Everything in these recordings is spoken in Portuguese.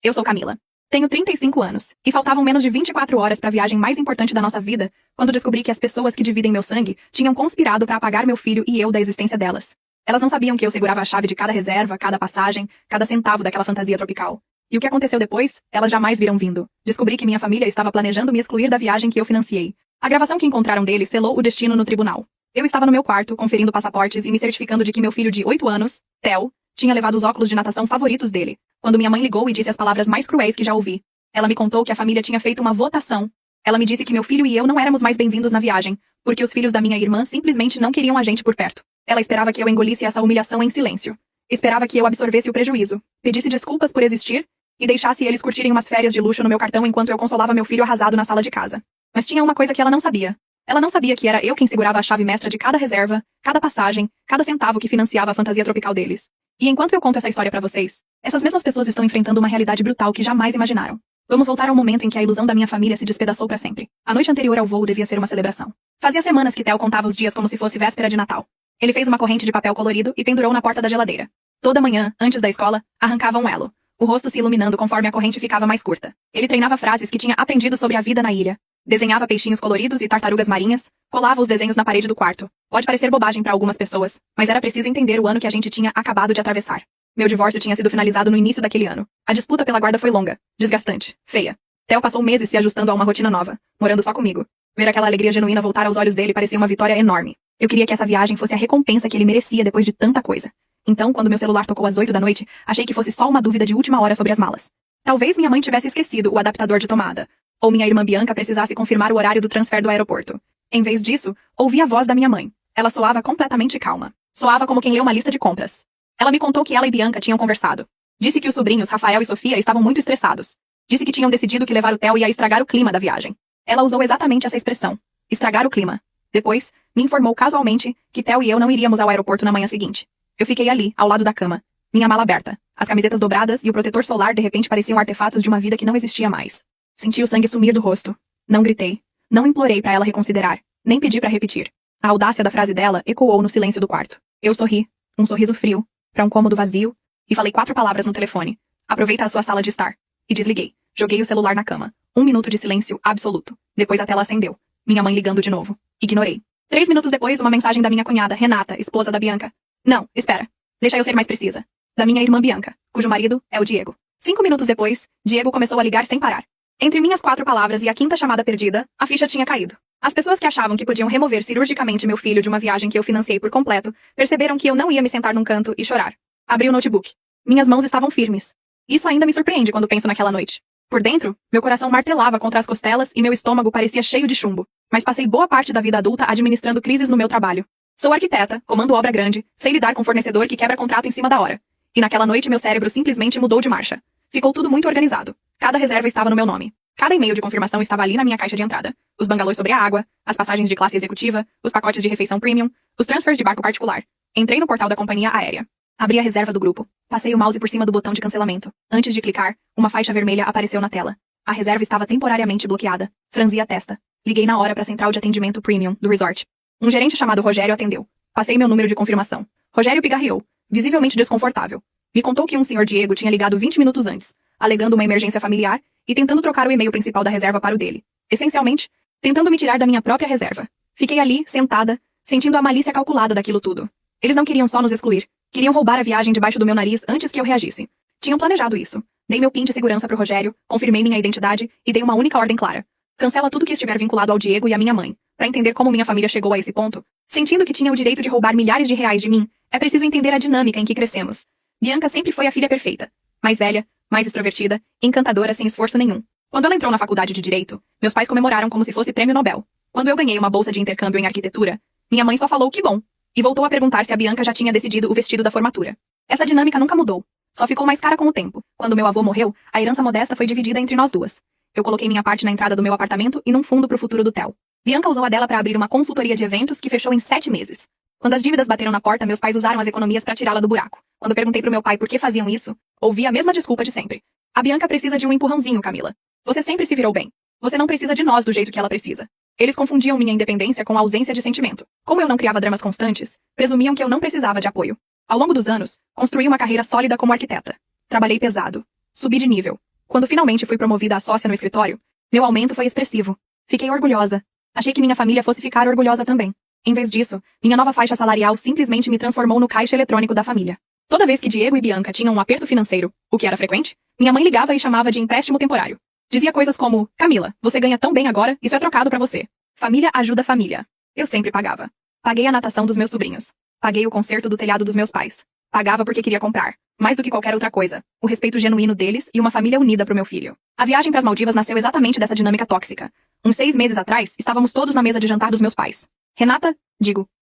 Eu sou Camila. Tenho 35 anos, e faltavam menos de 24 horas para a viagem mais importante da nossa vida, quando descobri que as pessoas que dividem meu sangue tinham conspirado para apagar meu filho e eu da existência delas. Elas não sabiam que eu segurava a chave de cada reserva, cada passagem, cada centavo daquela fantasia tropical. E o que aconteceu depois, elas jamais viram vindo. Descobri que minha família estava planejando me excluir da viagem que eu financiei. A gravação que encontraram deles selou o destino no tribunal. Eu estava no meu quarto, conferindo passaportes e me certificando de que meu filho de 8 anos, Theo, tinha levado os óculos de natação favoritos dele, quando minha mãe ligou e disse as palavras mais cruéis que já ouvi. Ela me contou que a família tinha feito uma votação. Ela me disse que meu filho e eu não éramos mais bem-vindos na viagem, porque os filhos da minha irmã simplesmente não queriam a gente por perto. Ela esperava que eu engolisse essa humilhação em silêncio. Esperava que eu absorvesse o prejuízo, pedisse desculpas por existir e deixasse eles curtirem umas férias de luxo no meu cartão enquanto eu consolava meu filho arrasado na sala de casa. Mas tinha uma coisa que ela não sabia. Ela não sabia que era eu quem segurava a chave mestra de cada reserva, cada passagem, cada centavo que financiava a fantasia tropical deles. E enquanto eu conto essa história pra vocês, essas mesmas pessoas estão enfrentando uma realidade brutal que jamais imaginaram. Vamos voltar ao momento em que a ilusão da minha família se despedaçou pra sempre. A noite anterior ao voo devia ser uma celebração. Fazia semanas que Theo contava os dias como se fosse véspera de Natal. Ele fez uma corrente de papel colorido e pendurou na porta da geladeira. Toda manhã, antes da escola, arrancava um elo, o rosto se iluminando conforme a corrente ficava mais curta. Ele treinava frases que tinha aprendido sobre a vida na ilha. Desenhava peixinhos coloridos e tartarugas marinhas, colava os desenhos na parede do quarto. Pode parecer bobagem para algumas pessoas, mas era preciso entender o ano que a gente tinha acabado de atravessar. Meu divórcio tinha sido finalizado no início daquele ano. A disputa pela guarda foi longa, desgastante, feia. Theo passou meses se ajustando a uma rotina nova, morando só comigo. Ver aquela alegria genuína voltar aos olhos dele parecia uma vitória enorme. Eu queria que essa viagem fosse a recompensa que ele merecia depois de tanta coisa. Então, quando meu celular tocou às 8 da noite, achei que fosse só uma dúvida de última hora sobre as malas. Talvez minha mãe tivesse esquecido o adaptador de tomada. Ou minha irmã Bianca precisasse confirmar o horário do transfer do aeroporto. Em vez disso, ouvi a voz da minha mãe. Ela soava completamente calma. Soava como quem lê uma lista de compras. Ela me contou que ela e Bianca tinham conversado. Disse que os sobrinhos, Rafael e Sofia, estavam muito estressados. Disse que tinham decidido que levar o Theo ia estragar o clima da viagem. Ela usou exatamente essa expressão. Estragar o clima. Depois, me informou casualmente que Theo e eu não iríamos ao aeroporto na manhã seguinte. Eu fiquei ali, ao lado da cama. Minha mala aberta. As camisetas dobradas e o protetor solar de repente pareciam artefatos de uma vida que não existia mais. Senti o sangue sumir do rosto. Não gritei. Não implorei pra ela reconsiderar. Nem pedi pra repetir. A audácia da frase dela ecoou no silêncio do quarto. Eu sorri. Um sorriso frio. Pra um cômodo vazio. E falei 4 palavras no telefone. Aproveita a sua sala de estar. E desliguei. Joguei o celular na cama. 1 minuto de silêncio absoluto. Depois a tela acendeu. Minha mãe ligando de novo. Ignorei. 3 minutos depois, uma mensagem da minha cunhada, Renata, esposa da Bianca. Não, espera. Deixa eu ser mais precisa. Da minha irmã Bianca, cujo marido é o Diego. 5 minutos depois, Diego começou a ligar sem parar. Entre minhas 4 palavras e a 5ª chamada perdida, a ficha tinha caído. As pessoas que achavam que podiam remover cirurgicamente meu filho de uma viagem que eu financiei por completo, perceberam que eu não ia me sentar num canto e chorar. Abri o notebook. Minhas mãos estavam firmes. Isso ainda me surpreende quando penso naquela noite. Por dentro, meu coração martelava contra as costelas e meu estômago parecia cheio de chumbo. Mas passei boa parte da vida adulta administrando crises no meu trabalho. Sou arquiteta, comando obra grande, sei lidar com fornecedor que quebra contrato em cima da hora. E naquela noite meu cérebro simplesmente mudou de marcha. Ficou tudo muito organizado. Cada reserva estava no meu nome. Cada e-mail de confirmação estava ali na minha caixa de entrada. Os bangalôs sobre a água, as passagens de classe executiva, os pacotes de refeição premium, os transfers de barco particular. Entrei no portal da companhia aérea. Abri a reserva do grupo. Passei o mouse por cima do botão de cancelamento. Antes de clicar, uma faixa vermelha apareceu na tela. A reserva estava temporariamente bloqueada. Franzi a testa. Liguei na hora para a central de atendimento premium do resort. Um gerente chamado Rogério atendeu. Passei meu número de confirmação. Rogério pigarreou, visivelmente desconfortável. Me contou que um senhor Diego tinha ligado 20 minutos antes, alegando uma emergência familiar e tentando trocar o e-mail principal da reserva para o dele. Essencialmente, tentando me tirar da minha própria reserva. Fiquei ali, sentada, sentindo a malícia calculada daquilo tudo. Eles não queriam só nos excluir. Queriam roubar a viagem debaixo do meu nariz antes que eu reagisse. Tinham planejado isso. Dei meu PIN de segurança pro Rogério, confirmei minha identidade e dei uma única ordem clara. Cancela tudo que estiver vinculado ao Diego e à minha mãe. Para entender como minha família chegou a esse ponto, sentindo que tinha o direito de roubar milhares de reais de mim, é preciso entender a dinâmica em que crescemos. Bianca sempre foi a filha perfeita. Mais velha, mais extrovertida, encantadora sem esforço nenhum. Quando ela entrou na faculdade de Direito, meus pais comemoraram como se fosse prêmio Nobel. Quando eu ganhei uma bolsa de intercâmbio em arquitetura, minha mãe só falou que bom. E voltou a perguntar se a Bianca já tinha decidido o vestido da formatura. Essa dinâmica nunca mudou. Só ficou mais cara com o tempo. Quando meu avô morreu, a herança modesta foi dividida entre nós duas. Eu coloquei minha parte na entrada do meu apartamento e num fundo pro futuro do Theo. Bianca usou a dela para abrir uma consultoria de eventos que fechou em 7 meses. Quando as dívidas bateram na porta, meus pais usaram as economias para tirá-la do buraco. Quando perguntei pro meu pai por que faziam isso, ouvi a mesma desculpa de sempre. A Bianca precisa de um empurrãozinho, Camila. Você sempre se virou bem. Você não precisa de nós do jeito que ela precisa. Eles confundiam minha independência com a ausência de sentimento. Como eu não criava dramas constantes, presumiam que eu não precisava de apoio. Ao longo dos anos, construí uma carreira sólida como arquiteta. Trabalhei pesado. Subi de nível. Quando finalmente fui promovida a sócia no escritório, meu aumento foi expressivo. Fiquei orgulhosa. Achei que minha família fosse ficar orgulhosa também. Em vez disso, minha nova faixa salarial simplesmente me transformou no caixa eletrônico da família. Toda vez que Diego e Bianca tinham um aperto financeiro, o que era frequente, minha mãe ligava e chamava de empréstimo temporário. Dizia coisas como: Camila, você ganha tão bem agora, isso é trocado pra você. Família ajuda família. Eu sempre pagava. Paguei a natação dos meus sobrinhos. Paguei o conserto do telhado dos meus pais. Pagava porque queria comprar, mais do que qualquer outra coisa, o respeito genuíno deles e uma família unida pro meu filho. A viagem pras Maldivas nasceu exatamente dessa dinâmica tóxica. Uns 6 meses atrás, estávamos todos na mesa de jantar dos meus pais. Renata,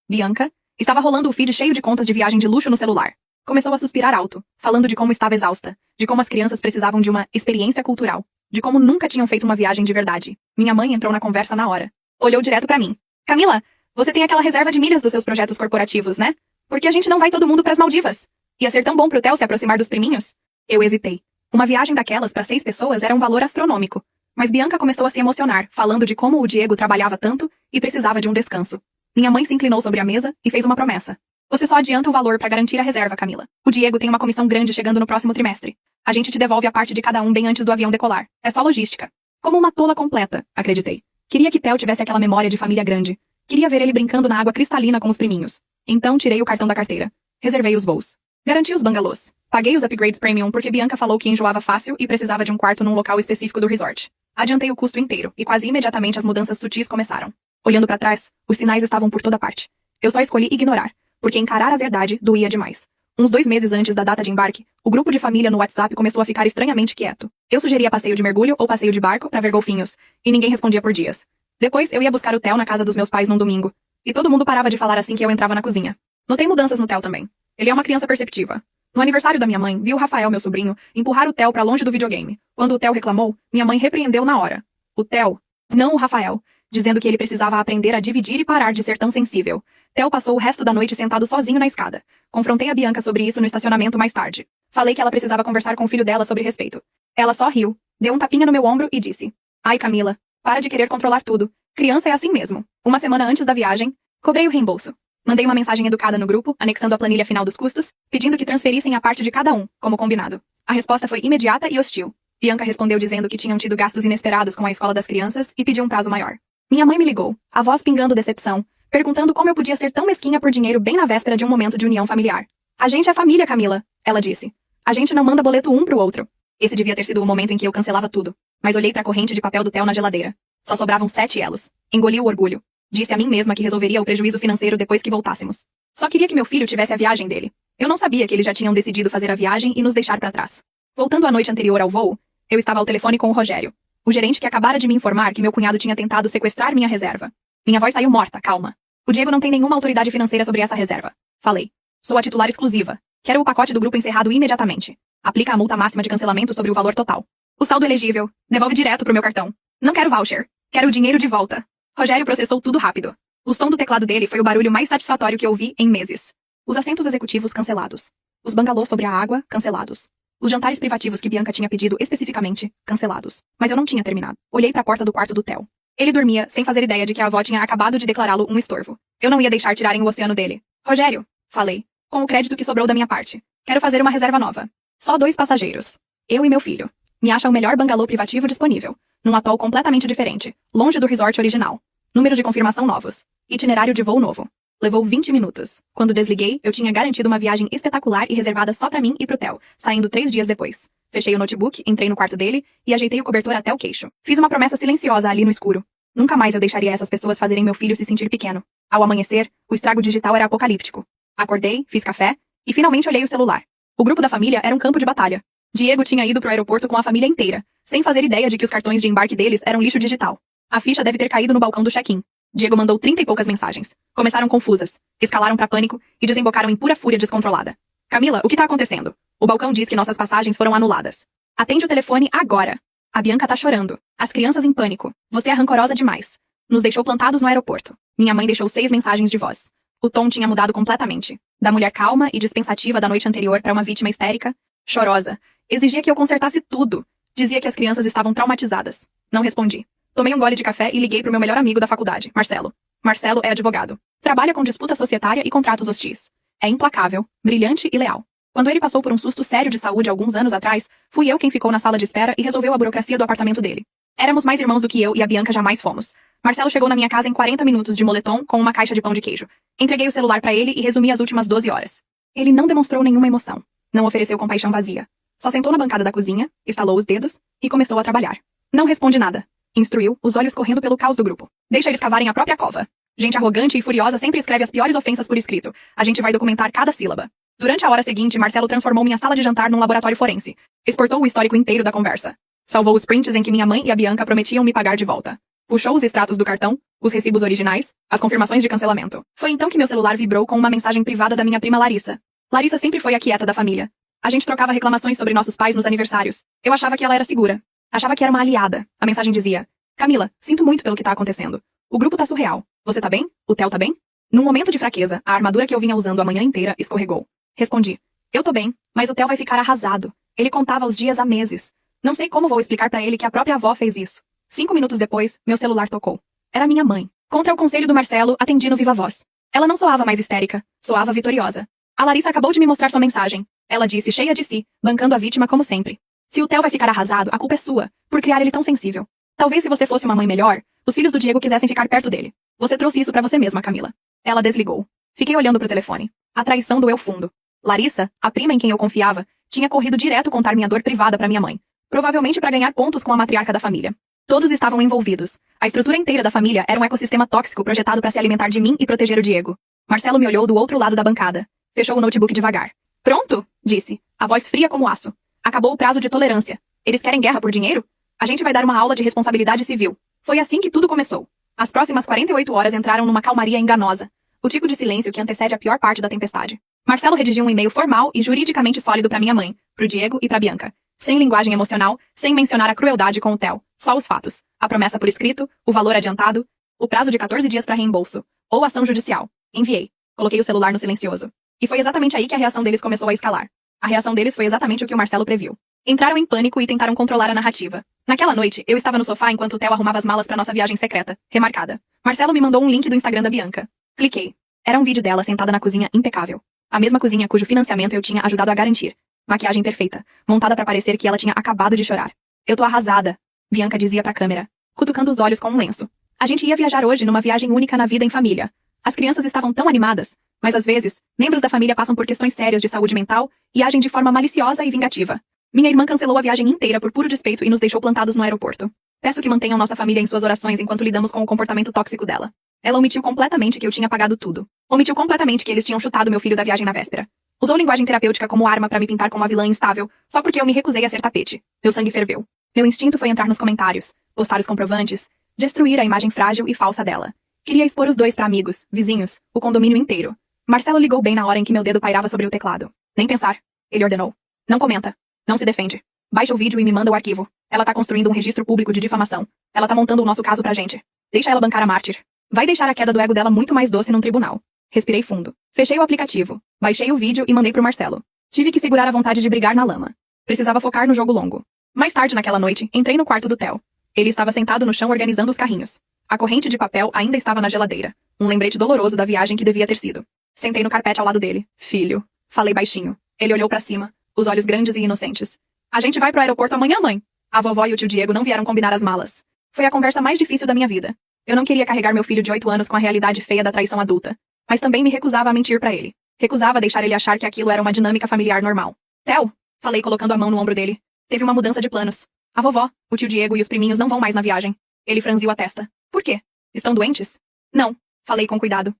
Bianca, estava rolando o feed cheio de contas de viagem de luxo no celular. Começou a suspirar alto, falando de como estava exausta, de como as crianças precisavam de uma experiência cultural, de como nunca tinham feito uma viagem de verdade. Minha mãe entrou na conversa na hora. Olhou direto pra mim. Camila, você tem aquela reserva de milhas dos seus projetos corporativos, né? Por que a gente não vai todo mundo pras Maldivas? Ia ser tão bom pro Theo se aproximar dos priminhos? Eu hesitei. Uma viagem daquelas para 6 pessoas era um valor astronômico. Mas Bianca começou a se emocionar, falando de como o Diego trabalhava tanto e precisava de um descanso. Minha mãe se inclinou sobre a mesa e fez uma promessa. Você só adianta o valor para garantir a reserva, Camila. O Diego tem uma comissão grande chegando no próximo trimestre. A gente te devolve a parte de cada um bem antes do avião decolar. É só logística. Como uma tola completa, acreditei. Queria que Theo tivesse aquela memória de família grande. Queria ver ele brincando na água cristalina com os priminhos. Então tirei o cartão da carteira. Reservei os voos. Garanti os bangalôs. Paguei os upgrades premium porque Bianca falou que enjoava fácil e precisava de um quarto num local específico do resort. Adiantei o custo inteiro e quase imediatamente as mudanças sutis começaram. Olhando pra trás, os sinais estavam por toda parte. Eu só escolhi ignorar, porque encarar a verdade doía demais. Uns 2 meses antes da data de embarque, o grupo de família no WhatsApp começou a ficar estranhamente quieto. Eu sugeria passeio de mergulho ou passeio de barco pra ver golfinhos, e ninguém respondia por dias. Depois, eu ia buscar o Theo na casa dos meus pais num domingo, e todo mundo parava de falar assim que eu entrava na cozinha. Notei mudanças no Theo também. Ele é uma criança perceptiva. No aniversário da minha mãe, vi o Rafael, meu sobrinho, empurrar o Theo pra longe do videogame. Quando o Theo reclamou, minha mãe repreendeu na hora. O Theo, não o Rafael, dizendo que ele precisava aprender a dividir e parar de ser tão sensível. Theo passou o resto da noite sentado sozinho na escada. Confrontei a Bianca sobre isso no estacionamento mais tarde. Falei que ela precisava conversar com o filho dela sobre respeito. Ela só riu, deu um tapinha no meu ombro e disse: Ai, Camila, para de querer controlar tudo. Criança é assim mesmo. Uma semana antes da viagem, cobrei o reembolso. Mandei uma mensagem educada no grupo, anexando a planilha final dos custos, pedindo que transferissem a parte de cada um, como combinado. A resposta foi imediata e hostil. Bianca respondeu dizendo que tinham tido gastos inesperados com a escola das crianças e pediu um prazo maior. Minha mãe me ligou, a voz pingando decepção, perguntando como eu podia ser tão mesquinha por dinheiro bem na véspera de um momento de união familiar. A gente é família, Camila, ela disse. A gente não manda boleto um pro outro. Esse devia ter sido o momento em que eu cancelava tudo. Mas olhei pra corrente de papel do Theo na geladeira. Só sobravam 7 elos. Engoli o orgulho. Disse a mim mesma que resolveria o prejuízo financeiro depois que voltássemos. Só queria que meu filho tivesse a viagem dele. Eu não sabia que eles já tinham decidido fazer a viagem e nos deixar pra trás. Voltando à noite anterior ao voo, eu estava ao telefone com o Rogério, o gerente que acabara de me informar que meu cunhado tinha tentado sequestrar minha reserva. Minha voz saiu morta, calma. O Diego não tem nenhuma autoridade financeira sobre essa reserva. Falei. Sou a titular exclusiva. Quero o pacote do grupo encerrado imediatamente. Aplica a multa máxima de cancelamento sobre o valor total. O saldo elegível. Devolve direto pro meu cartão. Não quero voucher. Quero o dinheiro de volta. Rogério processou tudo rápido. O som do teclado dele foi o barulho mais satisfatório que ouvi em meses. Os assentos executivos cancelados. Os bangalôs sobre a água, cancelados. Os jantares privativos que Bianca tinha pedido especificamente, cancelados. Mas eu não tinha terminado. Olhei pra porta do quarto do Theo. Ele dormia, sem fazer ideia de que a avó tinha acabado de declará-lo um estorvo. Eu não ia deixar tirarem o oceano dele. Rogério, falei, com o crédito que sobrou da minha parte. Quero fazer uma reserva nova. Só 2 passageiros. Eu e meu filho. Me acha o melhor bangalô privativo disponível. Num atol completamente diferente, longe do resort original. Número de confirmação novos. Itinerário de voo novo. Levou 20 minutos. Quando desliguei, eu tinha garantido uma viagem espetacular e reservada só pra mim e pro Theo, saindo 3 dias depois. Fechei o notebook, entrei no quarto dele e ajeitei o cobertor até o queixo. Fiz uma promessa silenciosa ali no escuro. Nunca mais eu deixaria essas pessoas fazerem meu filho se sentir pequeno. Ao amanhecer, o estrago digital era apocalíptico. Acordei, fiz café e finalmente olhei o celular. O grupo da família era um campo de batalha. Diego tinha ido pro aeroporto com a família inteira, sem fazer ideia de que os cartões de embarque deles eram lixo digital. A ficha deve ter caído no balcão do check-in. Diego mandou 30 e poucas mensagens. Começaram confusas, escalaram pra pânico e desembocaram em pura fúria descontrolada. Camila, o que tá acontecendo? O balcão diz que nossas passagens foram anuladas. Atende o telefone agora. A Bianca tá chorando. As crianças em pânico. Você é rancorosa demais. Nos deixou plantados no aeroporto. Minha mãe deixou 6 mensagens de voz. O tom tinha mudado completamente. Da mulher calma e dispensativa da noite anterior pra uma vítima histérica, chorosa. Exigia que eu consertasse tudo. Dizia que as crianças estavam traumatizadas. Não respondi. Tomei um gole de café e liguei pro meu melhor amigo da faculdade, Marcelo. Marcelo é advogado. Trabalha com disputa societária e contratos hostis. É implacável, brilhante e leal. Quando ele passou por um susto sério de saúde alguns anos atrás, fui eu quem ficou na sala de espera e resolveu a burocracia do apartamento dele. Éramos mais irmãos do que eu e a Bianca jamais fomos. Marcelo chegou na minha casa em 40 minutos de moletom com uma caixa de pão de queijo. Entreguei o celular pra ele e resumi as últimas 12 horas. Ele não demonstrou nenhuma emoção. Não ofereceu compaixão vazia. Só sentou na bancada da cozinha, estalou os dedos e começou a trabalhar. Não responde nada. Instruiu, os olhos correndo pelo caos do grupo. Deixa eles cavarem a própria cova. Gente arrogante e furiosa sempre escreve as piores ofensas por escrito. A gente vai documentar cada sílaba. Durante a hora seguinte, Marcelo transformou minha sala de jantar num laboratório forense. Exportou o histórico inteiro da conversa. Salvou os prints em que minha mãe e a Bianca prometiam me pagar de volta. Puxou os extratos do cartão, os recibos originais, as confirmações de cancelamento. Foi então que meu celular vibrou com uma mensagem privada da minha prima Larissa. Larissa sempre foi a quieta da família. A gente trocava reclamações sobre nossos pais nos aniversários. Eu achava que ela era segura. Achava que era uma aliada. A mensagem dizia: Camila, sinto muito pelo que tá acontecendo. O grupo tá surreal. Você tá bem? O Theo tá bem? Num momento de fraqueza, a armadura que eu vinha usando a manhã inteira escorregou. Respondi: eu tô bem, mas o Theo vai ficar arrasado. Ele contava os dias há meses. Não sei como vou explicar pra ele que a própria avó fez isso. 5 minutos depois, meu celular tocou. Era minha mãe. Contra o conselho do Marcelo, atendi no viva voz. Ela não soava mais histérica, soava vitoriosa. A Larissa acabou de me mostrar sua mensagem. Ela disse, cheia de si, bancando a vítima como sempre. Se o Theo vai ficar arrasado, a culpa é sua, por criar ele tão sensível. Talvez se você fosse uma mãe melhor, os filhos do Diego quisessem ficar perto dele. Você trouxe isso pra você mesma, Camila. Ela desligou. Fiquei olhando pro telefone. A traição doeu fundo. Larissa, a prima em quem eu confiava, tinha corrido direto contar minha dor privada pra minha mãe. Provavelmente pra ganhar pontos com a matriarca da família. Todos estavam envolvidos. A estrutura inteira da família era um ecossistema tóxico projetado pra se alimentar de mim e proteger o Diego. Marcelo me olhou do outro lado da bancada. Fechou o notebook devagar. Pronto, disse, a voz fria como aço. Acabou o prazo de tolerância. Eles querem guerra por dinheiro? A gente vai dar uma aula de responsabilidade civil. Foi assim que tudo começou. As próximas 48 horas entraram numa calmaria enganosa. O tipo de silêncio que antecede a pior parte da tempestade. Marcelo redigiu um e-mail formal e juridicamente sólido pra minha mãe, pro Diego e pra Bianca. Sem linguagem emocional, sem mencionar a crueldade com o Theo. Só os fatos. A promessa por escrito, o valor adiantado, o prazo de 14 dias pra reembolso. Ou ação judicial. Enviei. Coloquei o celular no silencioso. E foi exatamente aí que a reação deles começou a escalar. A reação deles foi exatamente o que o Marcelo previu. Entraram em pânico e tentaram controlar a narrativa. Naquela noite, eu estava no sofá enquanto o Theo arrumava as malas pra nossa viagem secreta, remarcada. Marcelo me mandou um link do Instagram da Bianca. Cliquei. Era um vídeo dela sentada na cozinha impecável. A mesma cozinha cujo financiamento eu tinha ajudado a garantir. Maquiagem perfeita, montada pra parecer que ela tinha acabado de chorar. Eu tô arrasada, Bianca dizia pra câmera, cutucando os olhos com um lenço. A gente ia viajar hoje numa viagem única na vida em família. As crianças estavam tão animadas, mas às vezes, membros da família passam por questões sérias de saúde mental e agem de forma maliciosa e vingativa. Minha irmã cancelou a viagem inteira por puro despeito e nos deixou plantados no aeroporto. Peço que mantenham nossa família em suas orações enquanto lidamos com o comportamento tóxico dela. Ela omitiu completamente que eu tinha pagado tudo. Omitiu completamente que eles tinham chutado meu filho da viagem na véspera. Usou linguagem terapêutica como arma pra me pintar como uma vilã instável, só porque eu me recusei a ser tapete. Meu sangue ferveu. Meu instinto foi entrar nos comentários, postar os comprovantes, destruir a imagem frágil e falsa dela. Queria expor os dois pra amigos, vizinhos, o condomínio inteiro. Marcelo ligou bem na hora em que meu dedo pairava sobre o teclado. Nem pensar. Ele ordenou. Não comenta. Não se defende. Baixa o vídeo e me manda o arquivo. Ela tá construindo um registro público de difamação. Ela tá montando o nosso caso pra gente. Deixa ela bancar a mártir. Vai deixar a queda do ego dela muito mais doce num tribunal. Respirei fundo. Fechei o aplicativo. Baixei o vídeo e mandei pro Marcelo. Tive que segurar a vontade de brigar na lama. Precisava focar no jogo longo. Mais tarde naquela noite, entrei no quarto do Theo. Ele estava sentado no chão organizando os carrinhos. A corrente de papel ainda estava na geladeira. Um lembrete doloroso da viagem que devia ter sido. Sentei no carpete ao lado dele. Filho. Falei baixinho. Ele olhou pra cima, os olhos grandes e inocentes. A gente vai pro aeroporto amanhã, mãe. A vovó e o tio Diego não vieram combinar as malas. Foi a conversa mais difícil da minha vida. Eu não queria carregar meu filho de 8 anos com a realidade feia da traição adulta. Mas também me recusava a mentir pra ele. Recusava deixar ele achar que aquilo era uma dinâmica familiar normal. Theo, falei colocando a mão no ombro dele. Teve uma mudança de planos. A vovó, o tio Diego e os priminhos não vão mais na viagem. Ele franziu a testa. Por quê? Estão doentes? Não, falei com cuidado.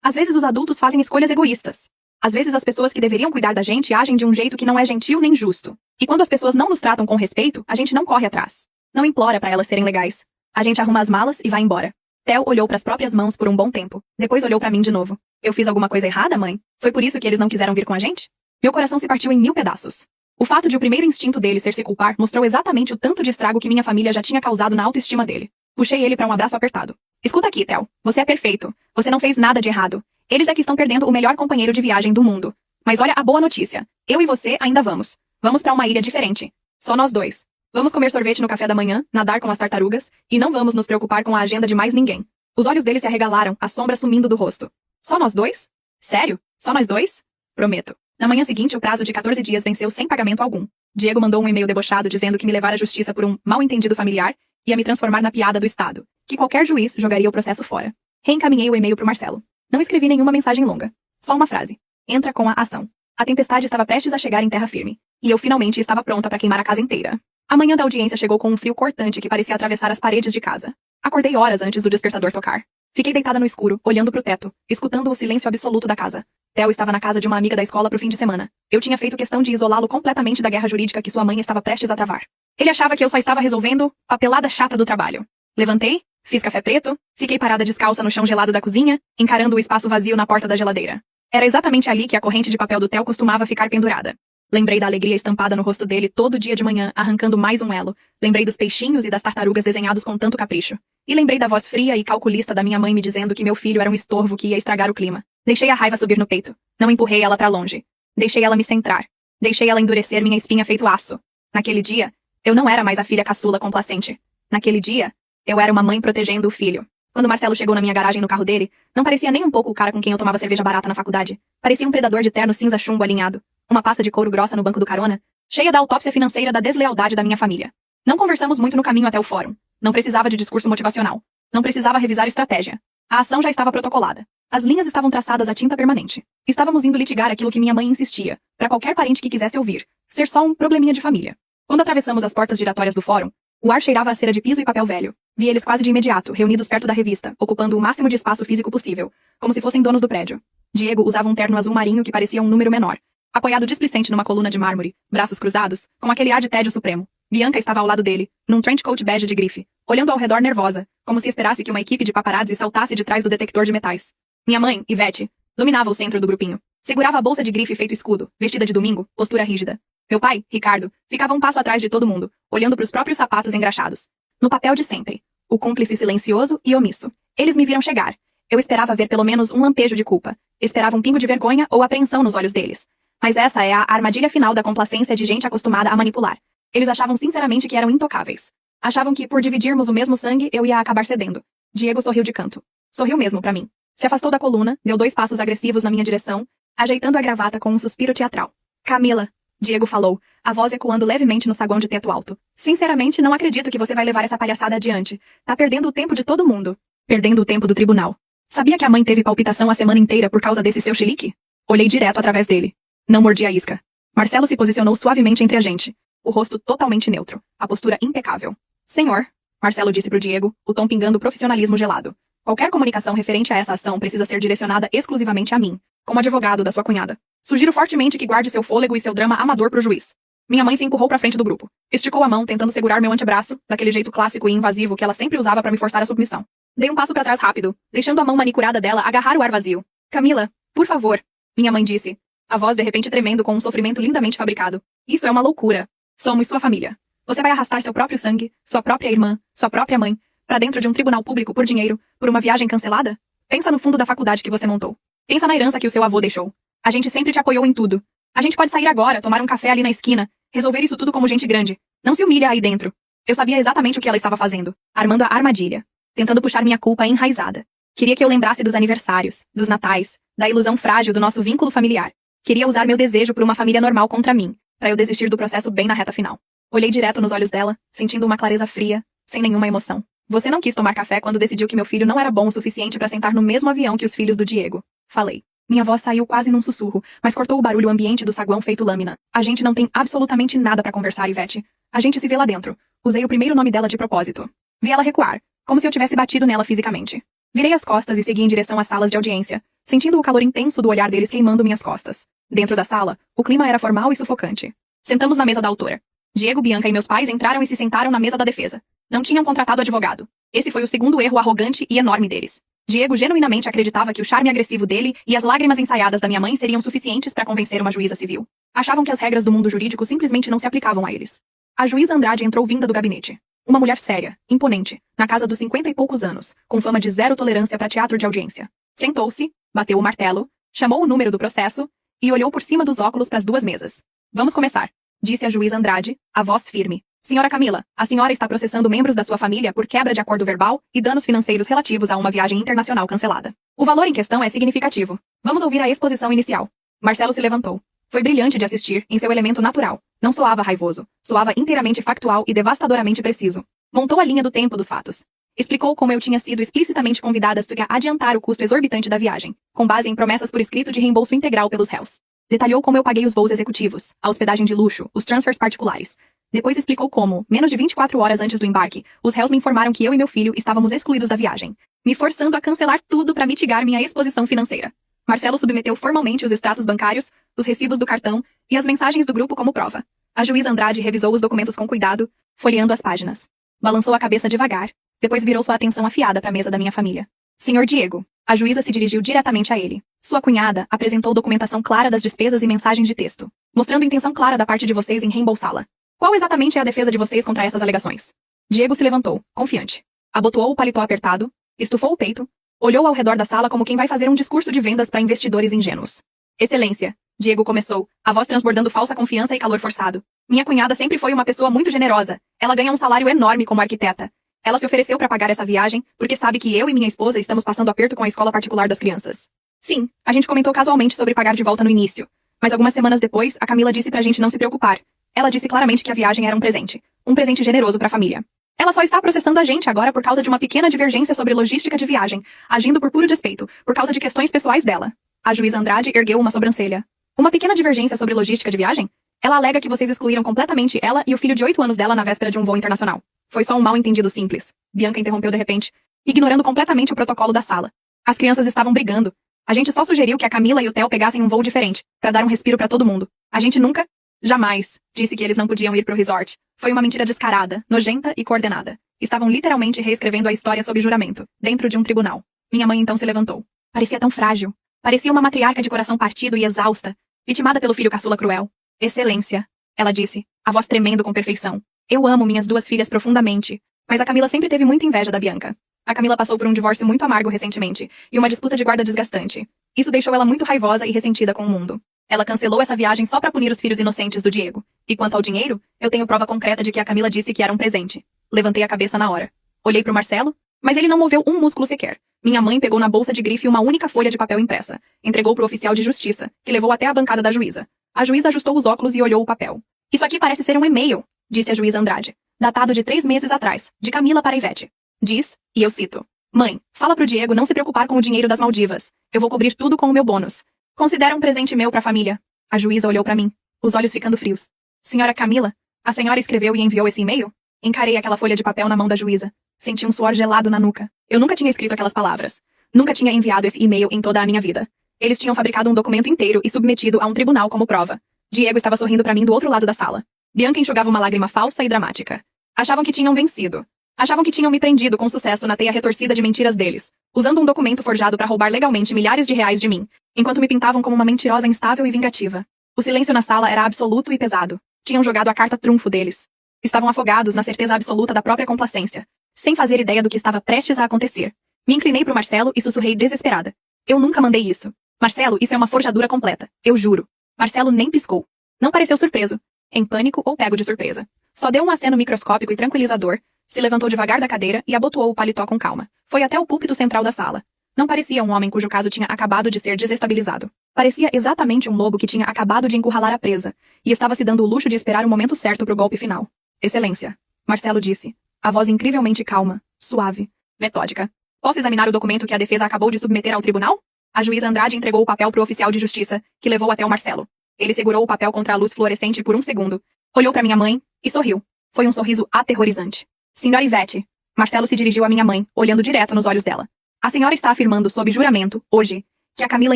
Às vezes os adultos fazem escolhas egoístas. Às vezes as pessoas que deveriam cuidar da gente agem de um jeito que não é gentil nem justo. E quando as pessoas não nos tratam com respeito, a gente não corre atrás. Não implora pra elas serem legais. A gente arruma as malas e vai embora. Theo olhou pras próprias mãos por um bom tempo. Depois olhou pra mim de novo. Eu fiz alguma coisa errada, mãe? Foi por isso que eles não quiseram vir com a gente? Meu coração se partiu em 1000 pedaços. O fato de o primeiro instinto dele ser se culpar mostrou exatamente o tanto de estrago que minha família já tinha causado na autoestima dele. Puxei ele pra um abraço apertado. Escuta aqui, Theo. Você é perfeito. Você não fez nada de errado. Eles é que estão perdendo o melhor companheiro de viagem do mundo. Mas olha a boa notícia. Eu e você ainda vamos. Vamos pra uma ilha diferente. Só nós dois. Vamos comer sorvete no café da manhã, nadar com as tartarugas, e não vamos nos preocupar com a agenda de mais ninguém. Os olhos dele se arregalaram, a sombra sumindo do rosto. Só nós dois? Sério? Só nós dois? Prometo. Na manhã seguinte, o prazo de 14 dias venceu sem pagamento algum. Diego mandou um e-mail debochado dizendo que me levar à justiça por um mal-entendido familiar ia me transformar na piada do Estado, que qualquer juiz jogaria o processo fora. Reencaminhei o e-mail pro Marcelo. Não escrevi nenhuma mensagem longa. Só uma frase. Entra com a ação. A tempestade estava prestes a chegar em terra firme. E eu finalmente estava pronta para queimar a casa inteira. A manhã da audiência chegou com um frio cortante que parecia atravessar as paredes de casa. Acordei horas antes do despertador tocar. Fiquei deitada no escuro, olhando pro teto, escutando o silêncio absoluto da casa. Theo estava na casa de uma amiga da escola pro fim de semana. Eu tinha feito questão de isolá-lo completamente da guerra jurídica que sua mãe estava prestes a travar. Ele achava que eu só estava resolvendo a pelada chata do trabalho. Levantei, fiz café preto, fiquei parada descalça no chão gelado da cozinha, encarando o espaço vazio na porta da geladeira. Era exatamente ali que a corrente de papel do Theo costumava ficar pendurada. Lembrei da alegria estampada no rosto dele todo dia de manhã, arrancando mais um elo. Lembrei dos peixinhos e das tartarugas desenhados com tanto capricho. E lembrei da voz fria e calculista da minha mãe me dizendo que meu filho era um estorvo que ia estragar o clima. Deixei a raiva subir no peito. Não empurrei ela pra longe. Deixei ela me centrar. Deixei ela endurecer minha espinha feito aço. Naquele dia, eu não era mais a filha caçula complacente. Naquele dia, eu era uma mãe protegendo o filho. Quando Marcelo chegou na minha garagem no carro dele, não parecia nem um pouco o cara com quem eu tomava cerveja barata na faculdade. Parecia um predador de terno cinza chumbo alinhado. Uma pasta de couro grossa no banco do carona, cheia da autópsia financeira da deslealdade da minha família. Não conversamos muito no caminho até o fórum. Não precisava de discurso motivacional. Não precisava revisar estratégia. A ação já estava protocolada. As linhas estavam traçadas a tinta permanente. Estávamos indo litigar aquilo que minha mãe insistia, para qualquer parente que quisesse ouvir, ser só um probleminha de família. Quando atravessamos as portas giratórias do fórum, o ar cheirava a cera de piso e papel velho. Vi eles quase de imediato, reunidos perto da revista, ocupando o máximo de espaço físico possível, como se fossem donos do prédio. Diego usava um terno azul marinho que parecia um número menor, apoiado displicente numa coluna de mármore, braços cruzados, com aquele ar de tédio supremo. Bianca estava ao lado dele, num trench coat bege de grife, olhando ao redor nervosa, como se esperasse que uma equipe de paparazzi saltasse de trás do detector de metais. Minha mãe, Ivete, dominava o centro do grupinho. Segurava a bolsa de grife feito escudo, vestida de domingo, postura rígida. Meu pai, Ricardo, ficava um passo atrás de todo mundo, olhando para os próprios sapatos engraxados. No papel de sempre. O cúmplice silencioso e omisso. Eles me viram chegar. Eu esperava ver pelo menos um lampejo de culpa. Esperava um pingo de vergonha ou apreensão nos olhos deles. Mas essa é a armadilha final da complacência de gente acostumada a manipular. Eles achavam sinceramente que eram intocáveis. Achavam que, por dividirmos o mesmo sangue, eu ia acabar cedendo. Diego sorriu de canto. Sorriu mesmo pra mim. Se afastou da coluna, deu 2 passos agressivos na minha direção, ajeitando a gravata com um suspiro teatral. Camila, Diego falou, a voz ecoando levemente no saguão de teto alto. Sinceramente, não acredito que você vai levar essa palhaçada adiante. Tá perdendo o tempo de todo mundo. Perdendo o tempo do tribunal. Sabia que a mãe teve palpitação a semana inteira por causa desse seu chilique? Olhei direto através dele. Não mordi a isca. Marcelo se posicionou suavemente entre a gente. O rosto totalmente neutro. A postura impecável. Senhor, Marcelo disse pro Diego, o tom pingando profissionalismo gelado. Qualquer comunicação referente a essa ação precisa ser direcionada exclusivamente a mim, como advogado da sua cunhada. Sugiro fortemente que guarde seu fôlego e seu drama amador pro juiz. Minha mãe se empurrou pra frente do grupo. Esticou a mão, tentando segurar meu antebraço, daquele jeito clássico e invasivo que ela sempre usava pra me forçar à submissão. Dei um passo pra trás rápido, deixando a mão manicurada dela agarrar o ar vazio. Camila, por favor, minha mãe disse, a voz de repente tremendo com um sofrimento lindamente fabricado. Isso é uma loucura. Somos sua família. Você vai arrastar seu próprio sangue, sua própria irmã, sua própria mãe, pra dentro de um tribunal público por dinheiro, por uma viagem cancelada? Pensa no fundo da faculdade que você montou. Pensa na herança que o seu avô deixou. A gente sempre te apoiou em tudo. A gente pode sair agora, tomar um café ali na esquina, resolver isso tudo como gente grande. Não se humilha aí dentro. Eu sabia exatamente o que ela estava fazendo, armando a armadilha, tentando puxar minha culpa enraizada. Queria que eu lembrasse dos aniversários, dos natais, da ilusão frágil do nosso vínculo familiar. Queria usar meu desejo por uma família normal contra mim, pra eu desistir do processo bem na reta final. Olhei direto nos olhos dela, sentindo uma clareza fria, sem nenhuma emoção. Você não quis tomar café quando decidiu que meu filho não era bom o suficiente pra sentar no mesmo avião que os filhos do Diego. Falei. Minha voz saiu quase num sussurro, mas cortou o barulho ambiente do saguão feito lâmina. A gente não tem absolutamente nada pra conversar, Ivete. A gente se vê lá dentro. Usei o primeiro nome dela de propósito. Vi ela recuar, como se eu tivesse batido nela fisicamente. Virei as costas e segui em direção às salas de audiência, sentindo o calor intenso do olhar deles queimando minhas costas. Dentro da sala, o clima era formal e sufocante. Sentamos na mesa da autora. Diego, Bianca e meus pais entraram e se sentaram na mesa da defesa. Não tinham contratado advogado. Esse foi o segundo erro arrogante e enorme deles. Diego genuinamente acreditava que o charme agressivo dele e as lágrimas ensaiadas da minha mãe seriam suficientes para convencer uma juíza civil. Achavam que as regras do mundo jurídico simplesmente não se aplicavam a eles. A juíza Andrade entrou vinda do gabinete. Uma mulher séria, imponente, na casa dos 50 e poucos anos, com fama de zero tolerância para teatro de audiência. Sentou-se, bateu o martelo, chamou o número do processo e olhou por cima dos óculos para as 2 mesas. Vamos começar, disse a juíza Andrade, a voz firme. Senhora Camila, a senhora está processando membros da sua família por quebra de acordo verbal e danos financeiros relativos a uma viagem internacional cancelada. O valor em questão é significativo. Vamos ouvir a exposição inicial. Marcelo se levantou. Foi brilhante de assistir, em seu elemento natural. Não soava raivoso. Soava inteiramente factual e devastadoramente preciso. Montou a linha do tempo dos fatos. Explicou como eu tinha sido explicitamente convidada a adiantar o custo exorbitante da viagem, com base em promessas por escrito de reembolso integral pelos réus. Detalhou como eu paguei os voos executivos, a hospedagem de luxo, os transfers particulares. Depois explicou como, menos de 24 horas antes do embarque, os réus me informaram que eu e meu filho estávamos excluídos da viagem, me forçando a cancelar tudo para mitigar minha exposição financeira. Marcelo submeteu formalmente os extratos bancários, os recibos do cartão e as mensagens do grupo como prova. A juíza Andrade revisou os documentos com cuidado, folheando as páginas. Balançou a cabeça devagar, depois virou sua atenção afiada para a mesa da minha família. Senhor Diego. A juíza se dirigiu diretamente a ele. Sua cunhada apresentou documentação clara das despesas e mensagens de texto, mostrando intenção clara da parte de vocês em reembolsá-la. Qual exatamente é a defesa de vocês contra essas alegações? Diego se levantou, confiante. Abotoou o paletó apertado, estufou o peito, olhou ao redor da sala como quem vai fazer um discurso de vendas para investidores ingênuos. Excelência, Diego começou, a voz transbordando falsa confiança e calor forçado. Minha cunhada sempre foi uma pessoa muito generosa. Ela ganha um salário enorme como arquiteta. Ela se ofereceu para pagar essa viagem, porque sabe que eu e minha esposa estamos passando aperto com a escola particular das crianças. Sim, a gente comentou casualmente sobre pagar de volta no início. Mas algumas semanas depois, a Camila disse pra gente não se preocupar. Ela disse claramente que a viagem era um presente generoso pra família. Ela só está processando a gente agora por causa de uma pequena divergência sobre logística de viagem, agindo por puro despeito, por causa de questões pessoais dela. A juíza Andrade ergueu uma sobrancelha. Uma pequena divergência sobre logística de viagem? Ela alega que vocês excluíram completamente ela e o filho de 8 anos dela na véspera de um voo internacional. Foi só um mal-entendido simples. Bianca interrompeu de repente, ignorando completamente o protocolo da sala. As crianças estavam brigando. A gente só sugeriu que a Camila e o Theo pegassem um voo diferente, para dar um respiro para todo mundo. A gente nunca, jamais, disse que eles não podiam ir pro resort. Foi uma mentira descarada, nojenta e coordenada. Estavam literalmente reescrevendo a história sob juramento, dentro de um tribunal. Minha mãe então se levantou. Parecia tão frágil. Parecia uma matriarca de coração partido e exausta, vitimada pelo filho caçula cruel. Excelência, ela disse, a voz tremendo com perfeição. Eu amo minhas 2 filhas profundamente, mas a Camila sempre teve muita inveja da Bianca. A Camila passou por um divórcio muito amargo recentemente, e uma disputa de guarda desgastante. Isso deixou ela muito raivosa e ressentida com o mundo. Ela cancelou essa viagem só para punir os filhos inocentes do Diego. E quanto ao dinheiro, eu tenho prova concreta de que a Camila disse que era um presente. Levantei a cabeça na hora. Olhei pro Marcelo, mas ele não moveu um músculo sequer. Minha mãe pegou na bolsa de grife uma única folha de papel impressa. Entregou pro oficial de justiça, que levou até a bancada da juíza. A juíza ajustou os óculos e olhou o papel. Isso aqui parece ser um e-mail, disse a juíza Andrade. Datado de 3 meses atrás, de Camila para Ivete. Diz, e eu cito. Mãe, fala pro Diego não se preocupar com o dinheiro das Maldivas. Eu vou cobrir tudo com o meu bônus. Considera um presente meu pra família. A juíza olhou pra mim, os olhos ficando frios. Senhora Camila, a senhora escreveu e enviou esse e-mail? Encarei aquela folha de papel na mão da juíza. Senti um suor gelado na nuca. Eu nunca tinha escrito aquelas palavras. Nunca tinha enviado esse e-mail em toda a minha vida. Eles tinham fabricado um documento inteiro e submetido a um tribunal como prova. Diego estava sorrindo pra mim do outro lado da sala. Bianca enxugava uma lágrima falsa e dramática. Achavam que tinham vencido. Achavam que tinham me prendido com sucesso na teia retorcida de mentiras deles, usando um documento forjado para roubar legalmente milhares de reais de mim, enquanto me pintavam como uma mentirosa instável e vingativa. O silêncio na sala era absoluto e pesado. Tinham jogado a carta trunfo deles. Estavam afogados na certeza absoluta da própria complacência, sem fazer ideia do que estava prestes a acontecer. Me inclinei pro Marcelo e sussurrei desesperada. Eu nunca mandei isso. Marcelo, isso é uma forjadura completa. Eu juro. Marcelo nem piscou. Não pareceu surpreso, em pânico ou pego de surpresa. Só deu um aceno microscópico e tranquilizador, se levantou devagar da cadeira e abotoou o paletó com calma. Foi até o púlpito central da sala. Não parecia um homem cujo caso tinha acabado de ser desestabilizado. Parecia exatamente um lobo que tinha acabado de encurralar a presa, e estava se dando o luxo de esperar o momento certo pro golpe final. Excelência, Marcelo disse, a voz incrivelmente calma, suave, metódica. Posso examinar o documento que a defesa acabou de submeter ao tribunal? A juíza Andrade entregou o papel pro oficial de justiça, que levou até o Marcelo. Ele segurou o papel contra a luz fluorescente por um segundo, olhou para minha mãe e sorriu. Foi um sorriso aterrorizante. Senhora Ivete. Marcelo se dirigiu à minha mãe, olhando direto nos olhos dela. A senhora está afirmando sob juramento, hoje, que a Camila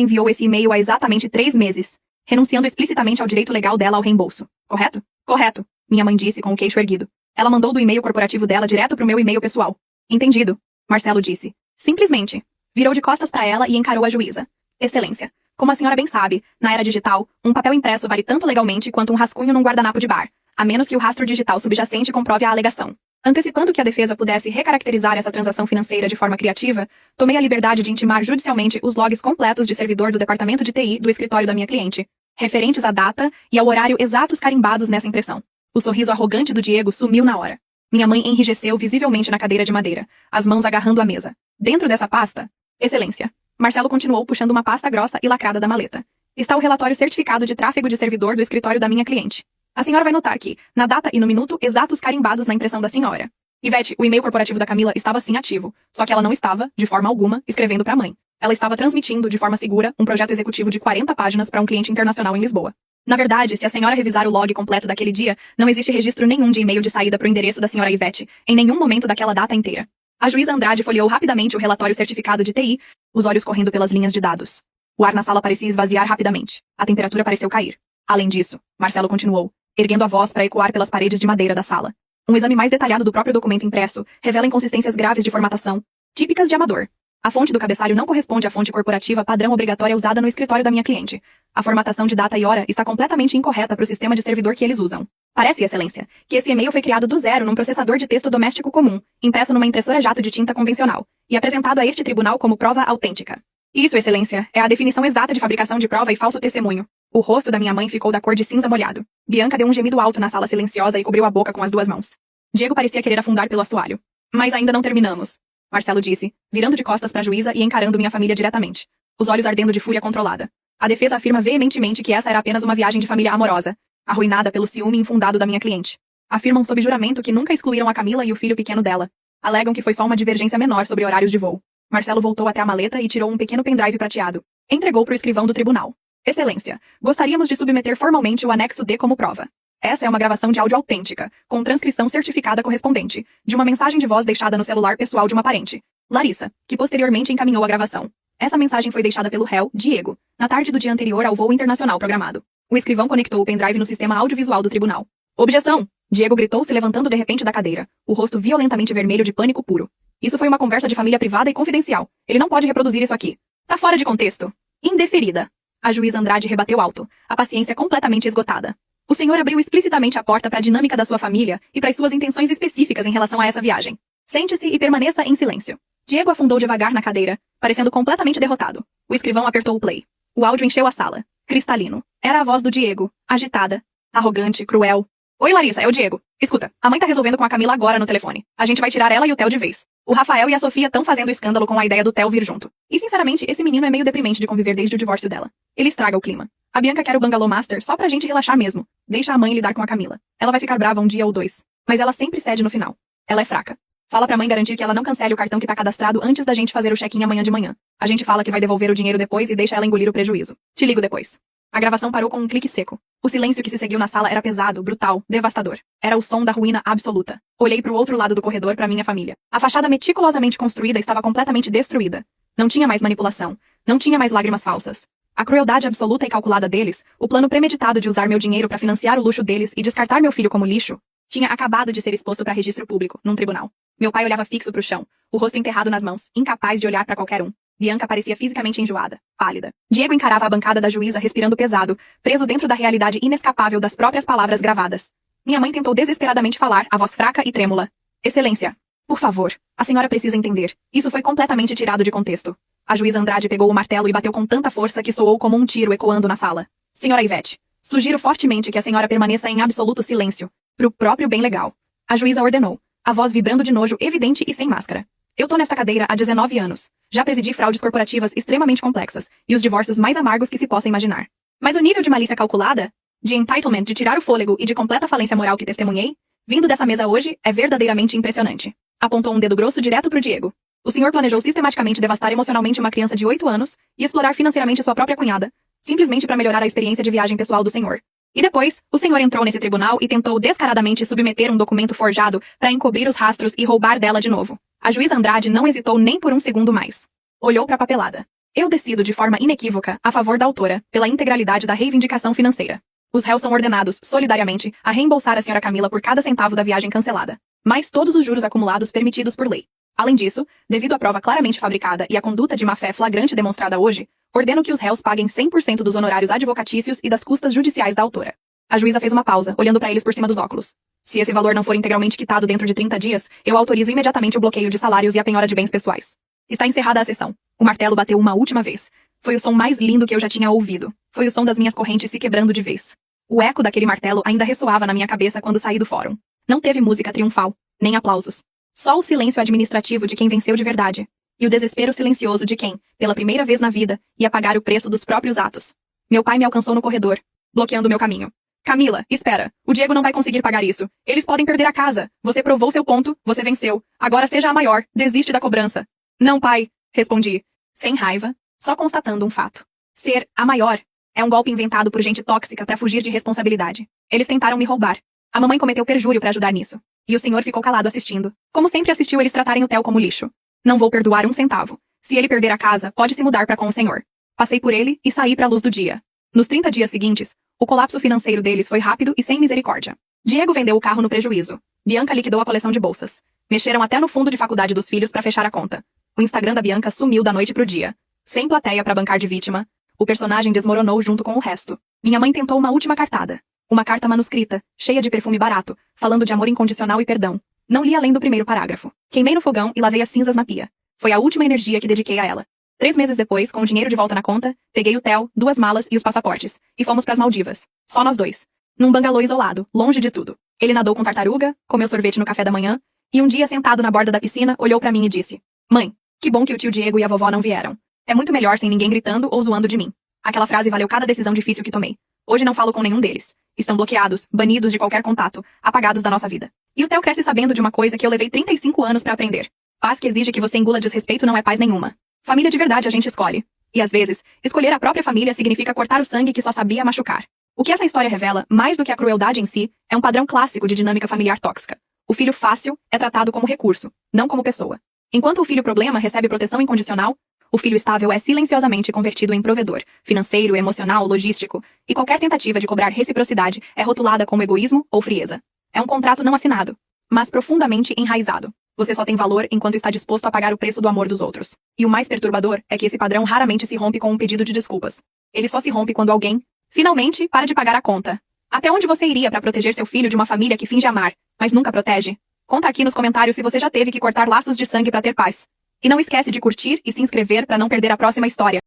enviou esse e-mail há exatamente 3 meses, renunciando explicitamente ao direito legal dela ao reembolso. Correto? Correto, minha mãe disse com o queixo erguido. Ela mandou do e-mail corporativo dela direto pro meu e-mail pessoal. Entendido, Marcelo disse. Simplesmente. Virou de costas para ela e encarou a juíza. Excelência. Como a senhora bem sabe, na era digital, um papel impresso vale tanto legalmente quanto um rascunho num guardanapo de bar, a menos que o rastro digital subjacente comprove a alegação. Antecipando que a defesa pudesse recaracterizar essa transação financeira de forma criativa, tomei a liberdade de intimar judicialmente os logs completos de servidor do departamento de TI do escritório da minha cliente, referentes à data e ao horário exatos carimbados nessa impressão. O sorriso arrogante do Diego sumiu na hora. Minha mãe enrijeceu visivelmente na cadeira de madeira, as mãos agarrando a mesa. Dentro dessa pasta, Excelência. Marcelo continuou puxando uma pasta grossa e lacrada da maleta. Está o relatório certificado de tráfego de servidor do escritório da minha cliente. A senhora vai notar que, na data e no minuto exatos carimbados na impressão da senhora. Ivete, o e-mail corporativo da Camila estava sim ativo, só que ela não estava, de forma alguma, escrevendo para a mãe. Ela estava transmitindo, de forma segura, um projeto executivo de 40 páginas para um cliente internacional em Lisboa. Na verdade, se a senhora revisar o log completo daquele dia, não existe registro nenhum de e-mail de saída para o endereço da senhora Ivete, em nenhum momento daquela data inteira. A juíza Andrade folheou rapidamente o relatório certificado de TI, os olhos correndo pelas linhas de dados. O ar na sala parecia esvaziar rapidamente. A temperatura pareceu cair. Além disso, Marcelo continuou, erguendo a voz para ecoar pelas paredes de madeira da sala. Um exame mais detalhado do próprio documento impresso revela inconsistências graves de formatação, típicas de amador. A fonte do cabeçalho não corresponde à fonte corporativa padrão obrigatória usada no escritório da minha cliente. A formatação de data e hora está completamente incorreta para o sistema de servidor que eles usam. Parece, Excelência, que esse e-mail foi criado do zero num processador de texto doméstico comum, impresso numa impressora jato de tinta convencional, e apresentado a este tribunal como prova autêntica. Isso, Excelência, é a definição exata de fabricação de prova e falso testemunho. O rosto da minha mãe ficou da cor de cinza molhado. Bianca deu um gemido alto na sala silenciosa e cobriu a boca com as duas mãos. Diego parecia querer afundar pelo assoalho. Mas ainda não terminamos, Marcelo disse, virando de costas para a juíza e encarando minha família diretamente, os olhos ardendo de fúria controlada. A defesa afirma veementemente que essa era apenas uma viagem de família amorosa, arruinada pelo ciúme infundado da minha cliente. Afirmam sob juramento que nunca excluíram a Camila e o filho pequeno dela. Alegam que foi só uma divergência menor sobre horários de voo. Marcelo voltou até a maleta e tirou um pequeno pendrive prateado. Entregou para o escrivão do tribunal. Excelência, gostaríamos de submeter formalmente o anexo D como prova. Essa é uma gravação de áudio autêntica, com transcrição certificada correspondente, de uma mensagem de voz deixada no celular pessoal de uma parente, Larissa, que posteriormente encaminhou a gravação. Essa mensagem foi deixada pelo réu, Diego, na tarde do dia anterior ao voo internacional programado. O escrivão conectou o pendrive no sistema audiovisual do tribunal. Objeção! Diego gritou se levantando de repente da cadeira, o rosto violentamente vermelho de pânico puro. Isso foi uma conversa de família privada e confidencial. Ele não pode reproduzir isso aqui. Tá fora de contexto. Indeferida. A juíza Andrade rebateu alto, a paciência completamente esgotada. O senhor abriu explicitamente a porta para a dinâmica da sua família e para as suas intenções específicas em relação a essa viagem. Sente-se e permaneça em silêncio. Diego afundou devagar na cadeira, parecendo completamente derrotado. O escrivão apertou o play. O áudio encheu a sala. Cristalino. Era a voz do Diego, agitada, arrogante, cruel. Oi, Larissa, é o Diego. Escuta, a mãe tá resolvendo com a Camila agora no telefone. A gente vai tirar ela e o Theo de vez. O Rafael e a Sofia estão fazendo escândalo com a ideia do Theo vir junto. E sinceramente, esse menino é meio deprimente de conviver desde o divórcio dela. Ele estraga o clima. A Bianca quer o Bungalow Master só pra gente relaxar mesmo. Deixa a mãe lidar com a Camila. Ela vai ficar brava um dia ou dois. Mas ela sempre cede no final. Ela é fraca. Fala pra mãe garantir que ela não cancele o cartão que tá cadastrado antes da gente fazer o check-in amanhã de manhã. A gente fala que vai devolver o dinheiro depois e deixa ela engolir o prejuízo. Te ligo depois. A gravação parou com um clique seco. O silêncio que se seguiu na sala era pesado, brutal, devastador. Era o som da ruína absoluta. Olhei pro outro lado do corredor pra minha família. A fachada meticulosamente construída estava completamente destruída. Não tinha mais manipulação. Não tinha mais lágrimas falsas. A crueldade absoluta e calculada deles, o plano premeditado de usar meu dinheiro para financiar o luxo deles e descartar meu filho como lixo, tinha acabado de ser exposto para registro público, num tribunal. Meu pai olhava fixo pro chão, o rosto enterrado nas mãos, incapaz de olhar para qualquer um. Bianca parecia fisicamente enjoada, pálida. Diego encarava a bancada da juíza respirando pesado, preso dentro da realidade inescapável das próprias palavras gravadas. Minha mãe tentou desesperadamente falar, a voz fraca e trêmula. Excelência, por favor, a senhora precisa entender. Isso foi completamente tirado de contexto. A juíza Andrade pegou o martelo e bateu com tanta força que soou como um tiro ecoando na sala. Senhora Ivete, sugiro fortemente que a senhora permaneça em absoluto silêncio, pro próprio bem legal. A juíza ordenou, a voz vibrando de nojo evidente e sem máscara. Eu tô nesta cadeira há 19 anos. Já presidi fraudes corporativas extremamente complexas e os divórcios mais amargos que se possa imaginar. Mas o nível de malícia calculada, de entitlement de tirar o fôlego e de completa falência moral que testemunhei, vindo dessa mesa hoje, é verdadeiramente impressionante. Apontou um dedo grosso direto pro Diego. O senhor planejou sistematicamente devastar emocionalmente uma criança de 8 anos e explorar financeiramente sua própria cunhada, simplesmente para melhorar a experiência de viagem pessoal do senhor. E depois, o senhor entrou nesse tribunal e tentou descaradamente submeter um documento forjado para encobrir os rastros e roubar dela de novo. A juíza Andrade não hesitou nem por um segundo mais. Olhou para a papelada. Eu decido de forma inequívoca a favor da autora, pela integralidade da reivindicação financeira. Os réus são ordenados, solidariamente, a reembolsar a senhora Camila por cada centavo da viagem cancelada, mais todos os juros acumulados permitidos por lei. Além disso, devido à prova claramente fabricada e à conduta de má-fé flagrante demonstrada hoje, ordeno que os réus paguem 100% dos honorários advocatícios e das custas judiciais da autora. A juíza fez uma pausa, olhando para eles por cima dos óculos. Se esse valor não for integralmente quitado dentro de 30 dias, eu autorizo imediatamente o bloqueio de salários e a penhora de bens pessoais. Está encerrada a sessão. O martelo bateu uma última vez. Foi o som mais lindo que eu já tinha ouvido. Foi o som das minhas correntes se quebrando de vez. O eco daquele martelo ainda ressoava na minha cabeça quando saí do fórum. Não teve música triunfal, nem aplausos. Só o silêncio administrativo de quem venceu de verdade. E o desespero silencioso de quem, pela primeira vez na vida, ia pagar o preço dos próprios atos. Meu pai me alcançou no corredor, bloqueando meu caminho. Camila, espera. O Diego não vai conseguir pagar isso. Eles podem perder a casa. Você provou seu ponto, você venceu. Agora seja a maior. Desiste da cobrança. Não, pai, respondi, sem raiva, só constatando um fato. Ser a maior é um golpe inventado por gente tóxica para fugir de responsabilidade. Eles tentaram me roubar. A mamãe cometeu perjúrio para ajudar nisso. E o senhor ficou calado assistindo. Como sempre assistiu eles tratarem o Theo como lixo. Não vou perdoar um centavo. Se ele perder a casa, pode se mudar para com o senhor. Passei por ele e saí para a luz do dia. Nos 30 dias seguintes, o colapso financeiro deles foi rápido e sem misericórdia. Diego vendeu o carro no prejuízo. Bianca liquidou a coleção de bolsas. Mexeram até no fundo de faculdade dos filhos para fechar a conta. O Instagram da Bianca sumiu da noite pro dia. Sem plateia para bancar de vítima, o personagem desmoronou junto com o resto. Minha mãe tentou uma última cartada. Uma carta manuscrita, cheia de perfume barato, falando de amor incondicional e perdão. Não li além do primeiro parágrafo. Queimei no fogão e lavei as cinzas na pia. Foi a última energia que dediquei a ela. 3 meses depois, com o dinheiro de volta na conta, peguei o Theo, 2 malas e os passaportes, e fomos pras Maldivas. Só nós dois. Num bangalô isolado, longe de tudo. Ele nadou com tartaruga, comeu sorvete no café da manhã, e um dia sentado na borda da piscina, olhou pra mim e disse: Mãe, que bom que o tio Diego e a vovó não vieram. É muito melhor sem ninguém gritando ou zoando de mim. Aquela frase valeu cada decisão difícil que tomei. Hoje não falo com nenhum deles. Estão bloqueados, banidos de qualquer contato, apagados da nossa vida. E o Theo cresce sabendo de uma coisa que eu levei 35 anos pra aprender. Paz que exige que você engula desrespeito não é paz nenhuma. Família de verdade a gente escolhe. E às vezes, escolher a própria família significa cortar o sangue que só sabia machucar. O que essa história revela, mais do que a crueldade em si, é um padrão clássico de dinâmica familiar tóxica. O filho fácil é tratado como recurso, não como pessoa. Enquanto o filho problema recebe proteção incondicional, o filho estável é silenciosamente convertido em provedor, financeiro, emocional, logístico, e qualquer tentativa de cobrar reciprocidade é rotulada como egoísmo ou frieza. É um contrato não assinado, mas profundamente enraizado. Você só tem valor enquanto está disposto a pagar o preço do amor dos outros. E o mais perturbador é que esse padrão raramente se rompe com um pedido de desculpas. Ele só se rompe quando alguém, finalmente, para de pagar a conta. Até onde você iria para proteger seu filho de uma família que finge amar, mas nunca protege? Conta aqui nos comentários se você já teve que cortar laços de sangue para ter paz. E não esquece de curtir e se inscrever para não perder a próxima história.